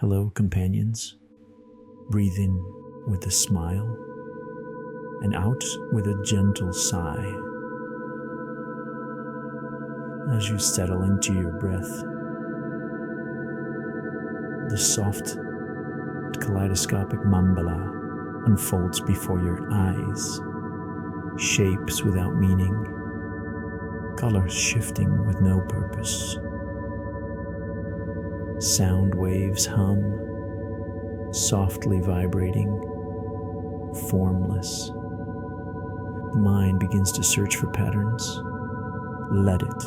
Hello, companions. Breathe in with a smile and out with a gentle sigh. As you settle into your breath, the soft, kaleidoscopic mandala unfolds before your eyes, shapes without meaning, colors shifting with no purpose. Sound waves hum, softly vibrating, formless. The mind begins to search for patterns. Let it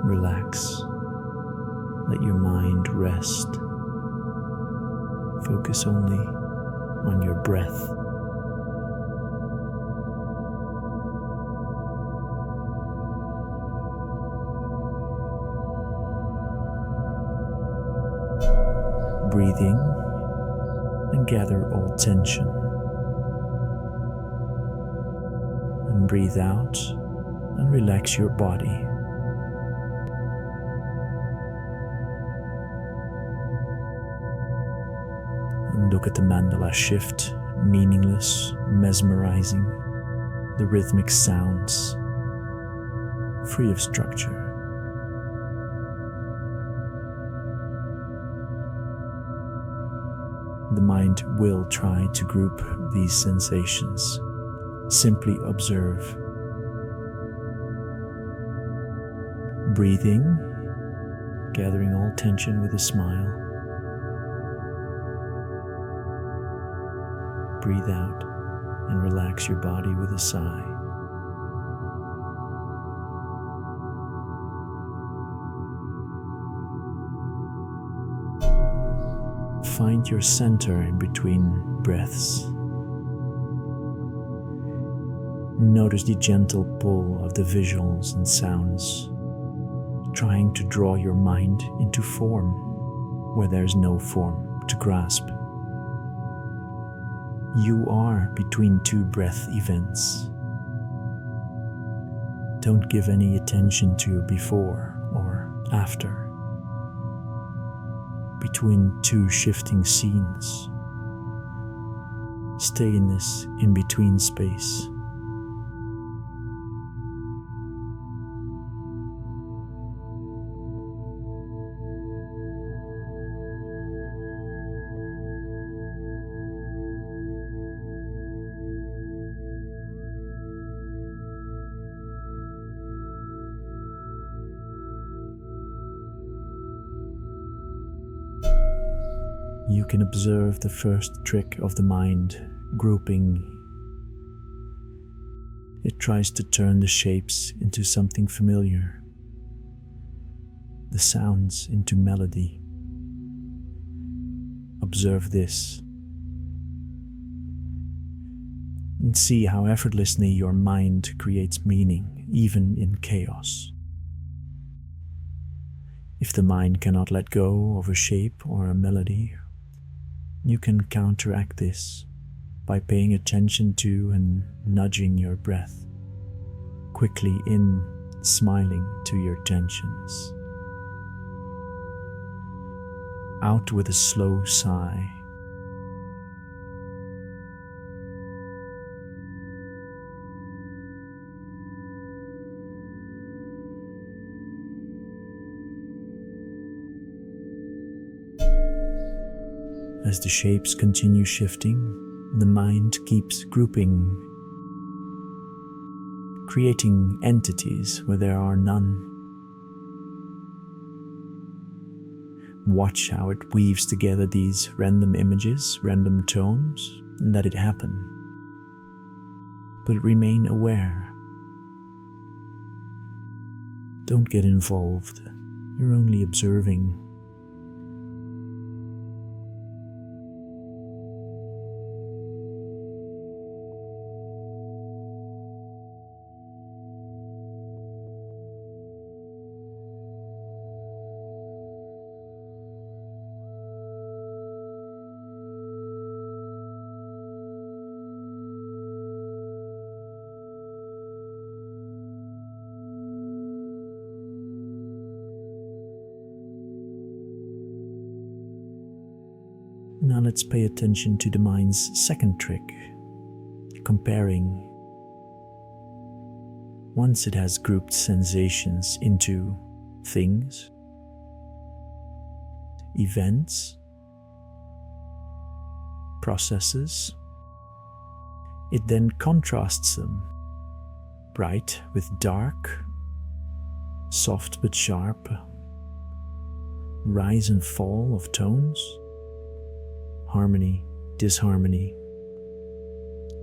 relax. Let your mind rest. Focus only on your breath. Breathe in and gather all tension. And breathe out and relax your body. And look at the mandala shift, meaningless, mesmerizing, the rhythmic sounds, free of structure. The mind will try to group these sensations. Simply observe. Breathing, gathering all tension with a smile. Breathe out and relax your body with a sigh. Find your center in between breaths. Notice the gentle pull of the visuals and sounds, trying to draw your mind into form where there's no form to grasp. You are between two breath events. Don't give any attention to before or after. Between two shifting scenes. Stay in this in-between space. You can observe the first trick of the mind, grouping. It tries to turn the shapes into something familiar, the sounds into melody. Observe this and see how effortlessly your mind creates meaning, even in chaos. If the mind cannot let go of a shape or a melody, you can counteract this by paying attention to and nudging your breath, quickly in, smiling to your tensions. Out with a slow sigh. As the shapes continue shifting, the mind keeps grouping, creating entities where there are none. Watch how it weaves together these random images, random tones, and let it happen. But remain aware. Don't get involved. You're only observing. Now let's pay attention to the mind's second trick, comparing. Once it has grouped sensations into things, events, processes, it then contrasts them, bright with dark, soft but sharp, rise and fall of tones, harmony, disharmony,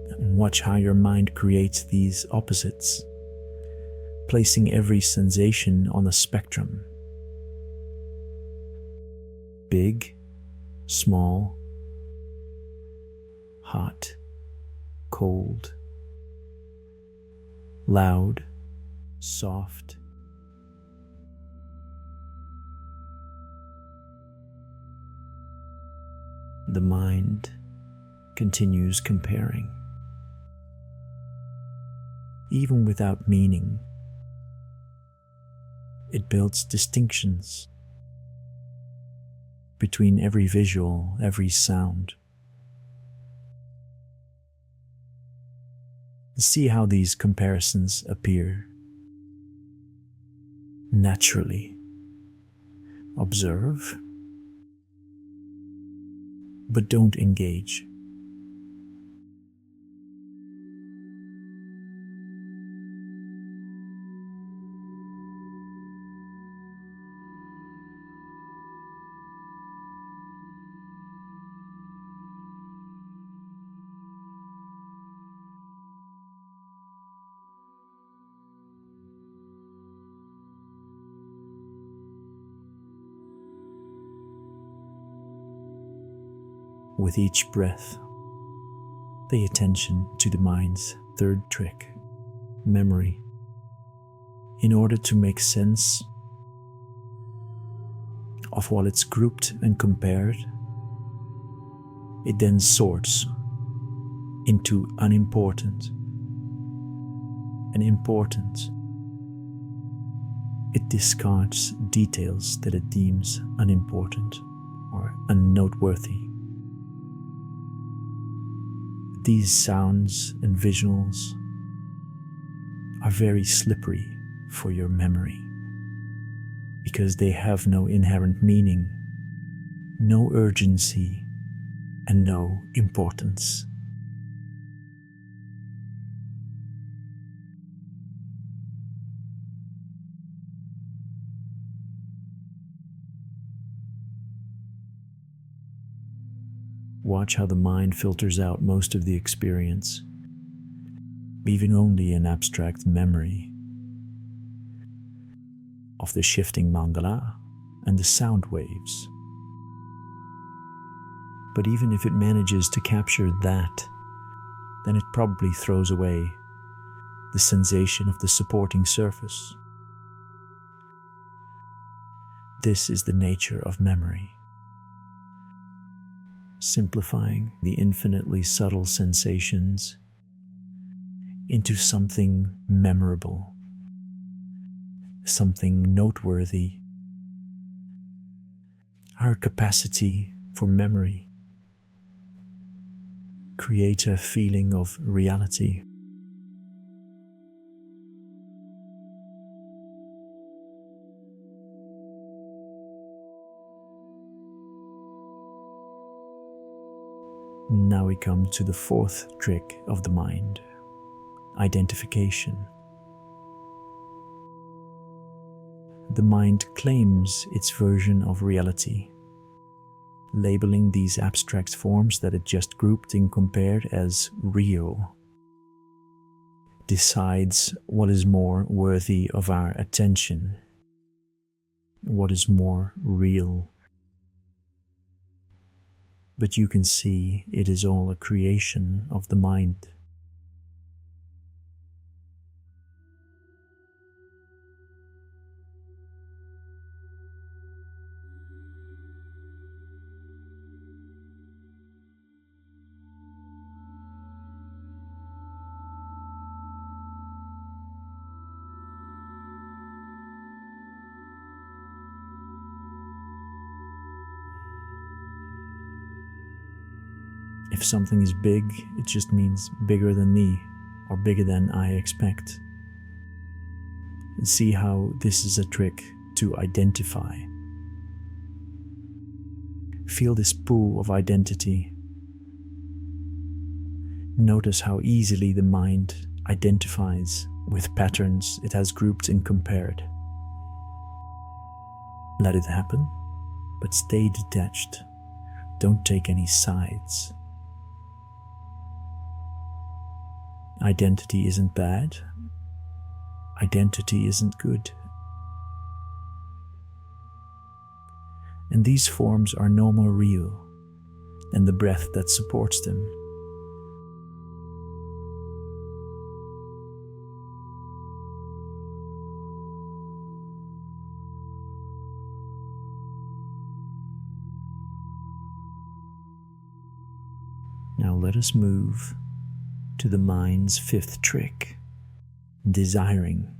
and watch how your mind creates these opposites, placing every sensation on a spectrum. Big, small, hot, cold, loud, soft. The mind continues comparing. Even without meaning, it builds distinctions between every visual, every sound. See how these comparisons appear naturally. Observe, but don't engage. With each breath, pay attention to the mind's third trick, memory. In order to make sense of what it's grouped and compared, it then sorts into unimportant and important. It discards details that it deems unimportant or unnoteworthy. These sounds and visuals are very slippery for your memory because they have no inherent meaning, no urgency, and no importance. Watch how the mind filters out most of the experience, leaving only an abstract memory of the shifting mandala and the sound waves. But even if it manages to capture that, then it probably throws away the sensation of the supporting surface. This is the nature of memory. Simplifying the infinitely subtle sensations into something memorable, something noteworthy. Our capacity for memory creates a feeling of reality. Now we come to the fourth trick of the mind, identification. The mind claims its version of reality, labeling these abstract forms that it just grouped and compared as real. Decides what is more worthy of our attention, what is more real. But you can see it is all a creation of the mind. If something is big, it just means bigger than me, or bigger than I expect. And see how this is a trick to identify. Feel this pool of identity. Notice how easily the mind identifies with patterns it has grouped and compared. Let it happen, but stay detached. Don't take any sides. Identity isn't bad. Identity isn't good. And these forms are no more real than the breath that supports them. Now let us move to the mind's fifth trick, desiring.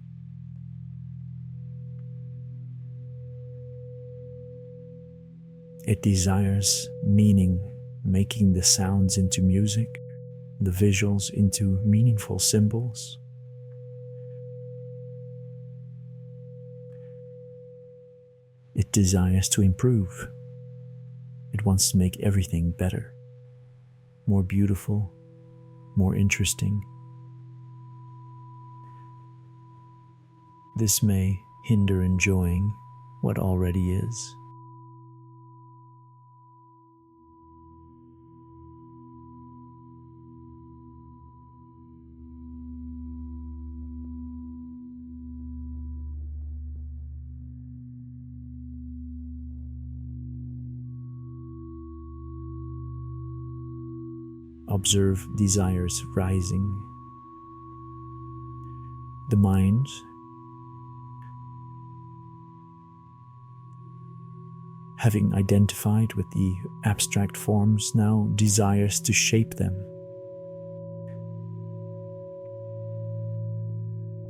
It desires meaning, making the sounds into music, the visuals into meaningful symbols. It desires to improve. It wants to make everything better, more beautiful, more interesting. This may hinder enjoying what already is. Observe desires rising. The mind having identified with the abstract forms now desires to shape them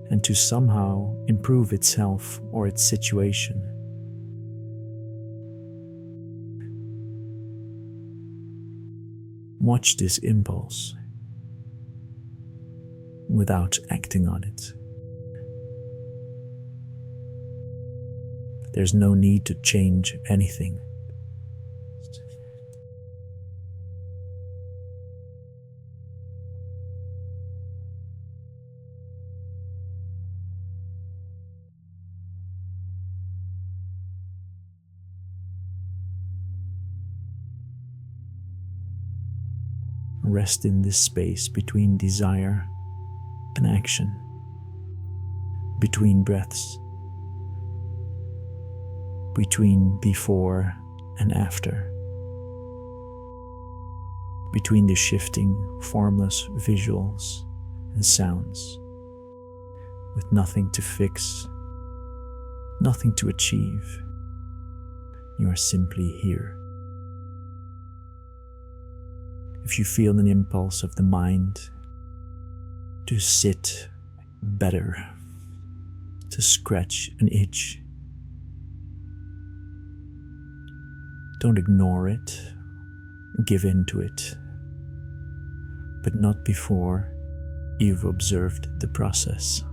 and to somehow improve itself or its situation. Watch this impulse without acting on it. There's no need to change anything. Rest in this space between desire and action, between breaths, between before and after, between the shifting, formless visuals and sounds, with nothing to fix, nothing to achieve. You are simply here. If you feel an impulse of the mind to sit better, to scratch an itch, don't ignore it, give in to it, but not before you've observed the process.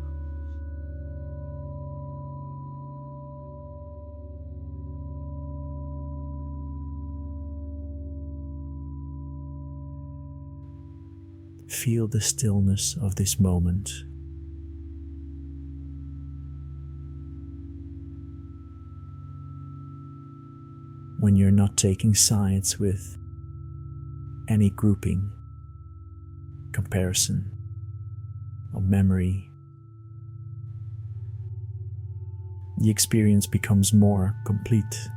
Feel the stillness of this moment. When you're not taking sides with any grouping, comparison, or memory, the experience becomes more complete,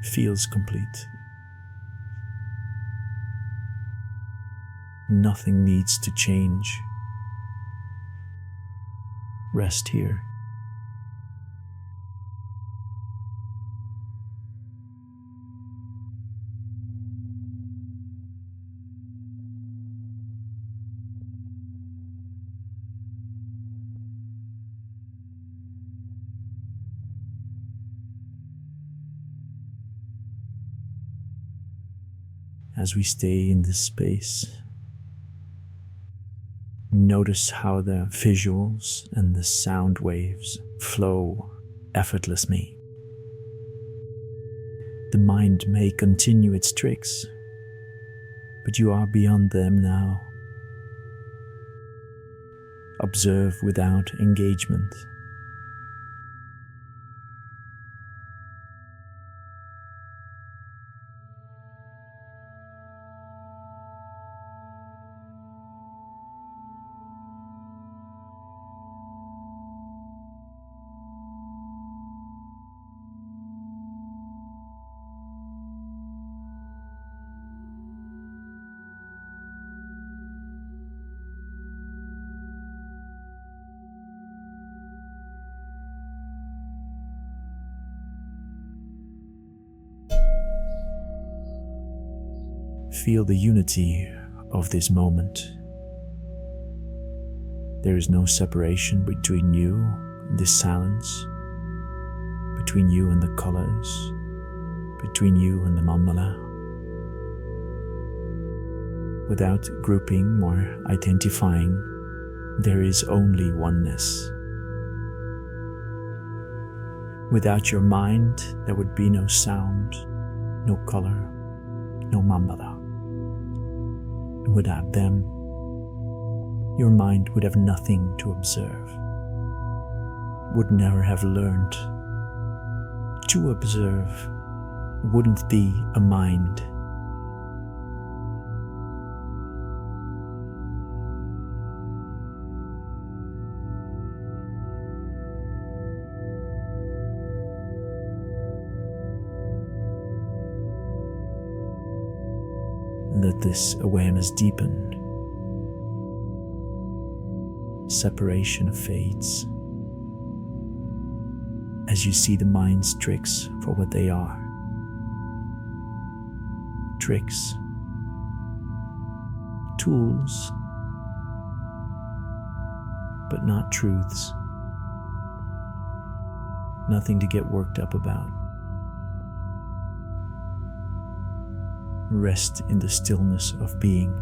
feels complete. Nothing needs to change. Rest here. as we stay in this space. Notice how the visuals and the sound waves flow effortlessly. The mind may continue its tricks, but you are beyond them now. Observe without engagement. Feel the unity of this moment. There is no separation between you and this silence, between you and the colors, between you and the mandala. Without grouping or identifying, there is only oneness. Without your mind, there would be no sound, no color, no mandala. Without them, your mind would have nothing to observe, would never have learned. To observe wouldn't be a mind. Let this awareness deepen. Separation fades as you see the mind's tricks for what they are. Tricks, tools, but not truths. Nothing to get worked up about. Rest in the stillness of being.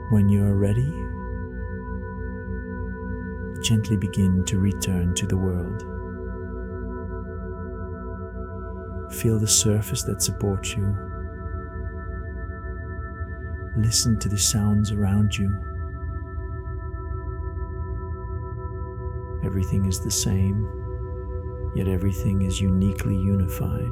When you are ready, gently begin to return to the world. Feel the surface that supports you. Listen to the sounds around you. Everything is the same, yet everything is uniquely unified.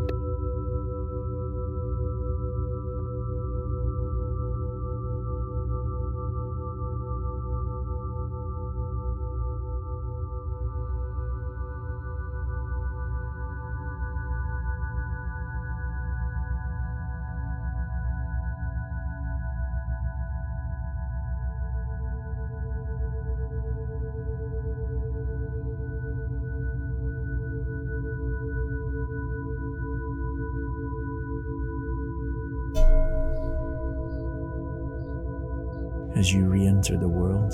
As you re-enter the world,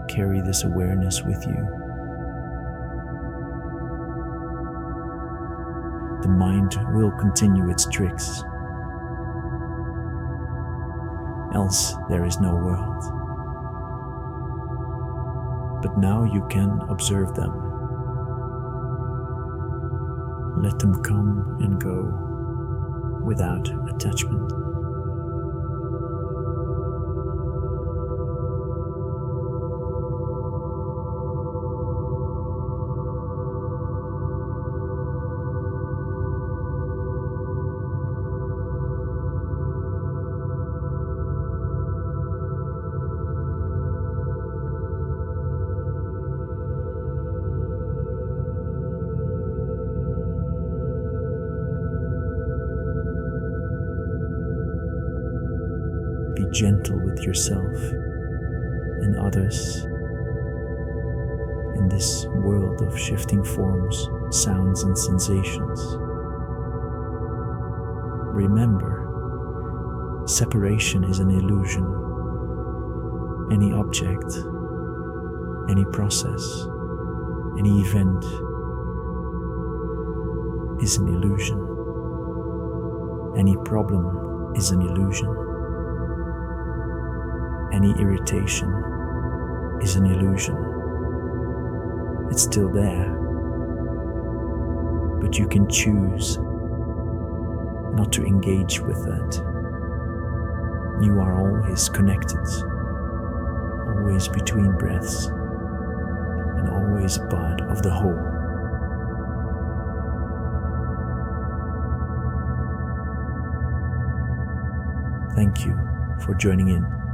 carry this awareness with you. The mind will continue its tricks, else there is no world. But now you can observe them. Let them come and go without attachment. gentle with yourself and others in this world of shifting forms, sounds, and sensations. Remember, separation is an illusion. Any object, any process, any event is an illusion. Any problem is an illusion. Any irritation is an illusion. It's still there, but you can choose not to engage with that. You are always connected, always between breaths, and always a part of the whole. Thank you for joining in.